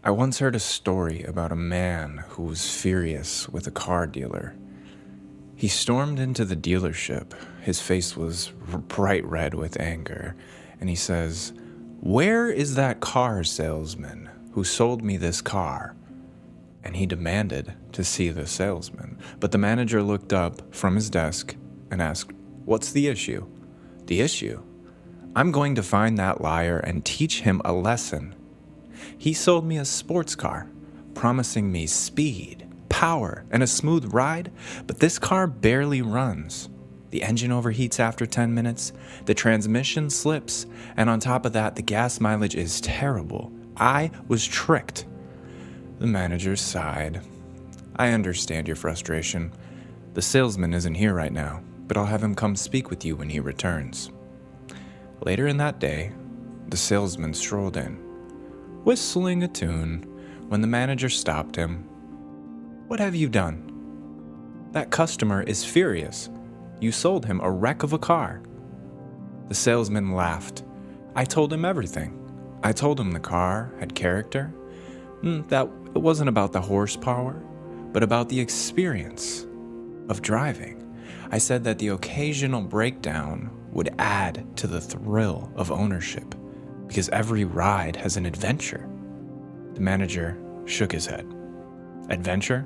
I once heard a story about a man who was furious with a car dealer. He stormed into the dealership. His face was bright red with anger, and he says, "Where is that car salesman who sold me this car?" And he demanded to see the salesman. But the manager looked up from his desk and asked, "What's the issue?" "The issue? I'm going to find that liar and teach him a lesson. He sold me a sports car, promising me speed, power, and a smooth ride, but this car barely runs. The engine overheats after 10 minutes, the transmission slips, and on top of that, the gas mileage is terrible. I was tricked." The manager sighed. "I understand your frustration. The salesman isn't here right now, but I'll have him come speak with you when he returns." Later in that day, the salesman strolled in, whistling a tune, when the manager stopped him. "What have you done? That customer is furious. You sold him a wreck of a car." The salesman laughed. "I told him everything. I told him the car had character, that it wasn't about the horsepower, but about the experience of driving. I said that the occasional breakdown would add to the thrill of ownership, because every ride has an adventure." The manager shook his head. "Adventure?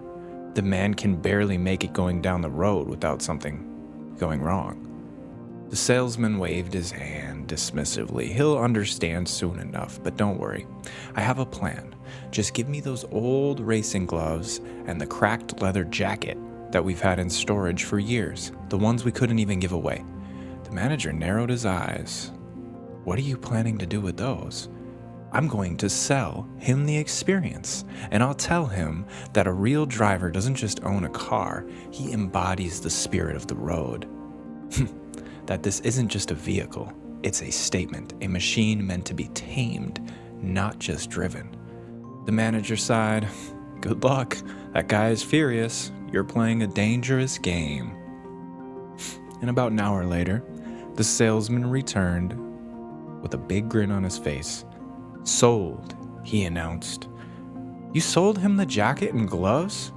The man can barely make it going down the road without something going wrong." The salesman waved his hand dismissively. "He'll understand soon enough, but don't worry. I have a plan. Just give me those old racing gloves and the cracked leather jacket that we've had in storage for years, the ones we couldn't even give away." The manager narrowed his eyes. "What are you planning to do with those?" "I'm going to sell him the experience, and I'll tell him that a real driver doesn't just own a car, he embodies the spirit of the road. That this isn't just a vehicle, it's a statement, a machine meant to be tamed, not just driven." The manager sighed. "Good luck. That guy is furious. You're playing a dangerous game." And about an hour later, the salesman returned with a big grin on his face. "Sold," he announced. "You sold him the jacket and gloves?"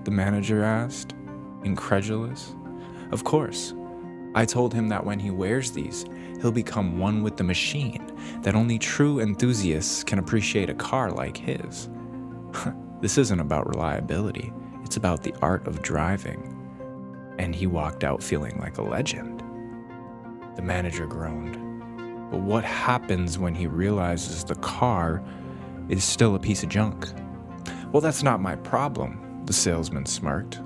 the manager asked, incredulous. "Of course. I told him that when he wears these, he'll become one with the machine, that only true enthusiasts can appreciate a car like his. This isn't about reliability, it's about the art of driving." And he walked out feeling like a legend. The manager groaned. But what happens when he realizes the car is still a piece of junk? "Well, that's not my problem," the salesman smirked.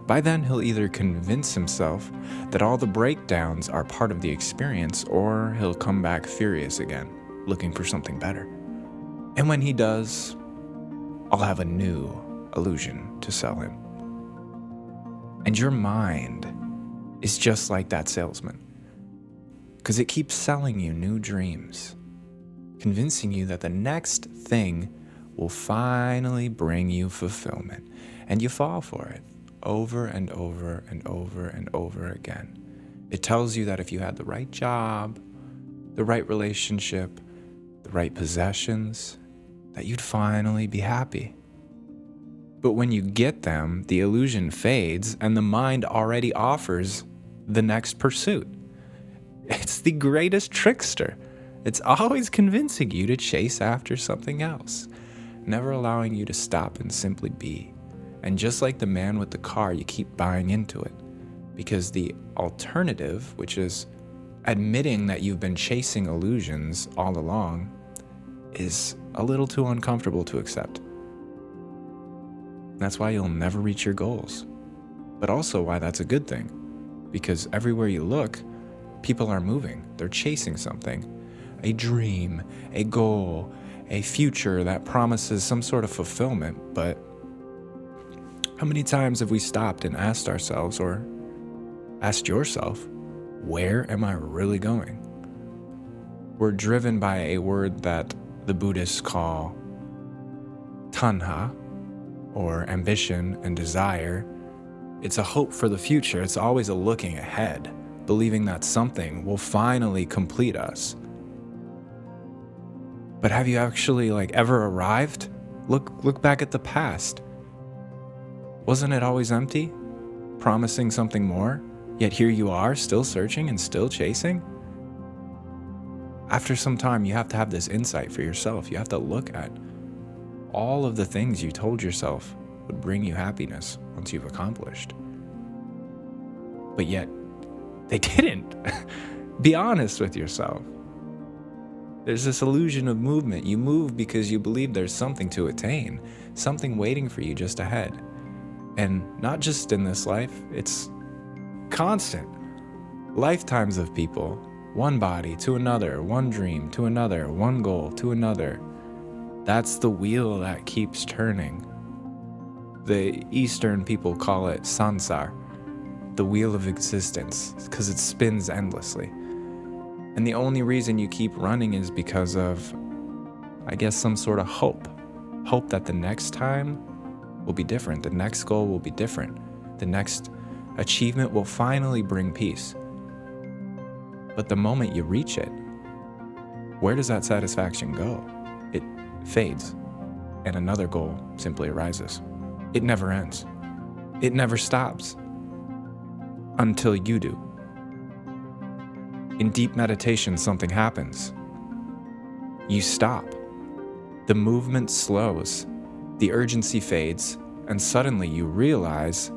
"By then, he'll either convince himself that all the breakdowns are part of the experience, or he'll come back furious again, looking for something better. And when he does, I'll have a new illusion to sell him." And your mind is just like that salesman, because it keeps selling you new dreams, convincing you that the next thing will finally bring you fulfillment, and you fall for it over and over and over and over again. It tells you that if you had the right job, the right relationship, the right possessions, that you'd finally be happy. But when you get them, the illusion fades and the mind already offers the next pursuit. It's the greatest trickster. It's always convincing you to chase after something else, never allowing you to stop and simply be. And just like the man with the car, you keep buying into it, because the alternative, which is admitting that you've been chasing illusions all along, is a little too uncomfortable to accept. That's why you'll never reach your goals, but also why that's a good thing, because everywhere you look, people are moving. They're chasing something, a dream, a goal, a future that promises some sort of fulfillment. But how many times have we stopped and asked ourselves, or asked yourself, where am I really going? We're driven by a word that the Buddhists call tanha, or ambition and desire. It's a hope for the future. It's always a looking ahead, believing that something will finally complete us. But have you actually ever arrived? Look back at the past. Wasn't it always empty? Promising something more? Yet here you are, still searching and still chasing? After some time, you have to have this insight for yourself. You have to look at all of the things you told yourself would bring you happiness once you've accomplished. But yet, they didn't. Be honest with yourself. There's this illusion of movement. You move because you believe there's something to attain, something waiting for you just ahead. And not just in this life, it's constant. Lifetimes of people, one body to another, one dream to another, one goal to another. That's the wheel that keeps turning. The Eastern people call it sansar, the wheel of existence, because it spins endlessly. And the only reason you keep running is because of, I guess, some sort of hope. Hope that the next time will be different. The next goal will be different. The next achievement will finally bring peace. But the moment you reach it, where does that satisfaction go? It fades, and another goal simply arises. It never ends. It never stops. Until you do. In deep meditation, something happens. You stop. The movement slows. The urgency fades, and suddenly you realize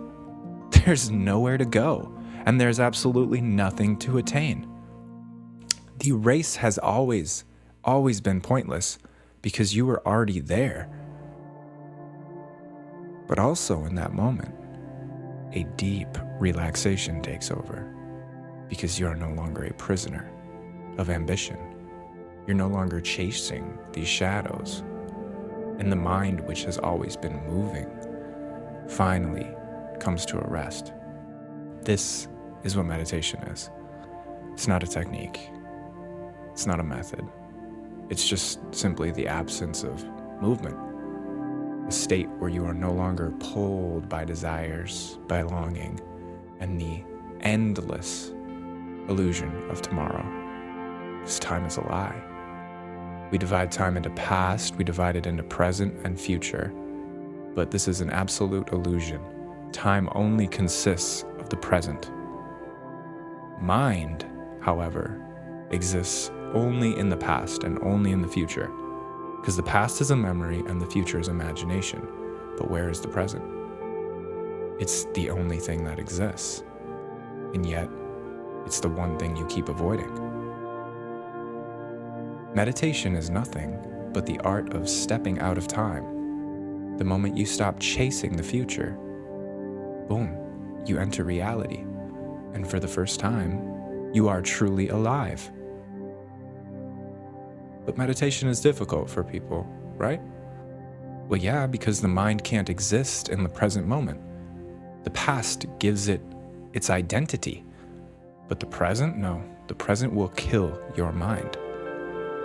there's nowhere to go, and there's absolutely nothing to attain. The race has always been pointless because you were already there. But also in that moment, a deep relaxation takes over because you are no longer a prisoner of ambition. You're no longer chasing these shadows. And the mind, which has always been moving, finally comes to a rest. This is what meditation is. It's not a technique. It's not a method. It's just simply the absence of movement. A state where you are no longer pulled by desires, by longing, and the endless illusion of tomorrow. This time is a lie. We divide time into past, we divide it into present and future. But this is an absolute illusion. Time only consists of the present. Mind, however, exists only in the past and only in the future. Because the past is a memory and the future is imagination. But where is the present? It's the only thing that exists. And yet, it's the one thing you keep avoiding. Meditation is nothing but the art of stepping out of time. The moment you stop chasing the future, boom, you enter reality. And for the first time, you are truly alive. But meditation is difficult for people, right? Well, yeah, because the mind can't exist in the present moment. The past gives it its identity. But the present, no. The present will kill your mind.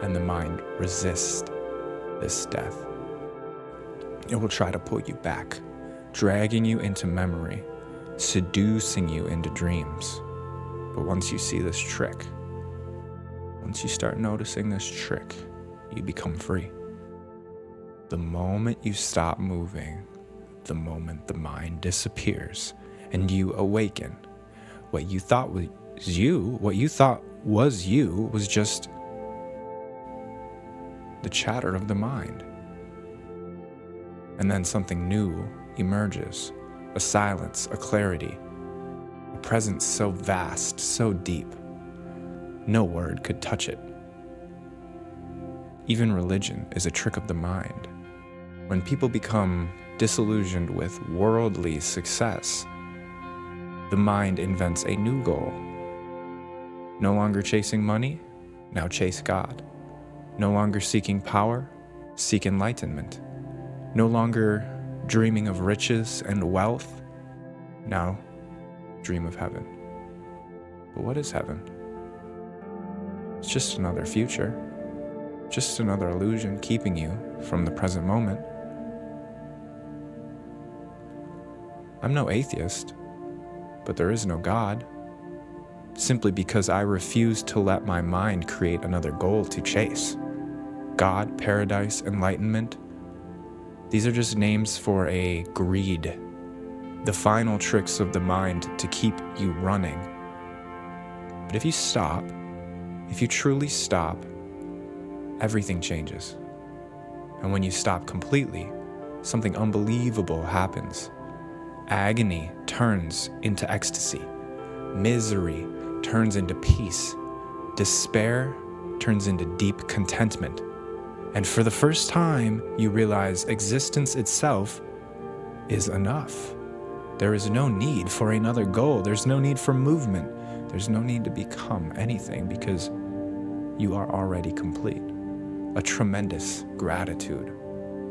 And the mind resists this death. It will try to pull you back, dragging you into memory, seducing you into dreams. But once you see this trick, once you start noticing this trick, you become free. The moment you stop moving, the moment the mind disappears and you awaken, what you thought was you was just the chatter of the mind. And then something new emerges, a silence, a clarity, a presence so vast, so deep, no word could touch it. Even religion is a trick of the mind. When people become disillusioned with worldly success, the mind invents a new goal. No longer chasing money, now chase God. No longer seeking power, seek enlightenment. No longer dreaming of riches and wealth, now dream of heaven. But what is heaven? It's just another future, just another illusion keeping you from the present moment. I'm no atheist, but there is no God, simply because I refuse to let my mind create another goal to chase. God, paradise, enlightenment, These are just names for a greed, the final tricks of the mind to keep you running. But if you stop, if you truly stop, everything changes. And when you stop completely, something unbelievable happens. Agony turns into ecstasy. Misery turns into peace. Despair turns into deep contentment. And for the first time, you realize existence itself is enough. There is no need for another goal. There's no need for movement. There's no need to become anything because you are already complete. A tremendous gratitude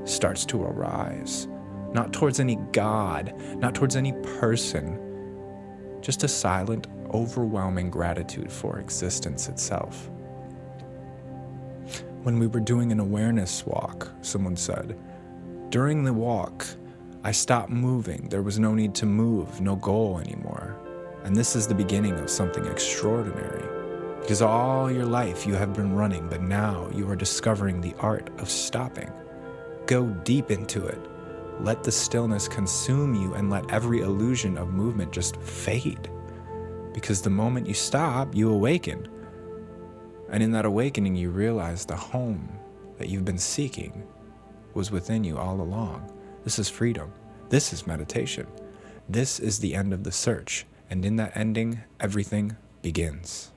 starts to arise, not towards any God, not towards any person, just a silent, overwhelming gratitude for existence itself. When we were doing an awareness walk, someone said, during the walk, I stopped moving. There was no need to move, no goal anymore. And this is the beginning of something extraordinary. Because all your life you have been running, but now you are discovering the art of stopping. Go deep into it. Let the stillness consume you and let every illusion of movement just fade. Because the moment you stop, you awaken. And in that awakening, you realize the home that you've been seeking was within you all along. This is freedom. This is meditation. This is the end of the search. And in that ending, everything begins.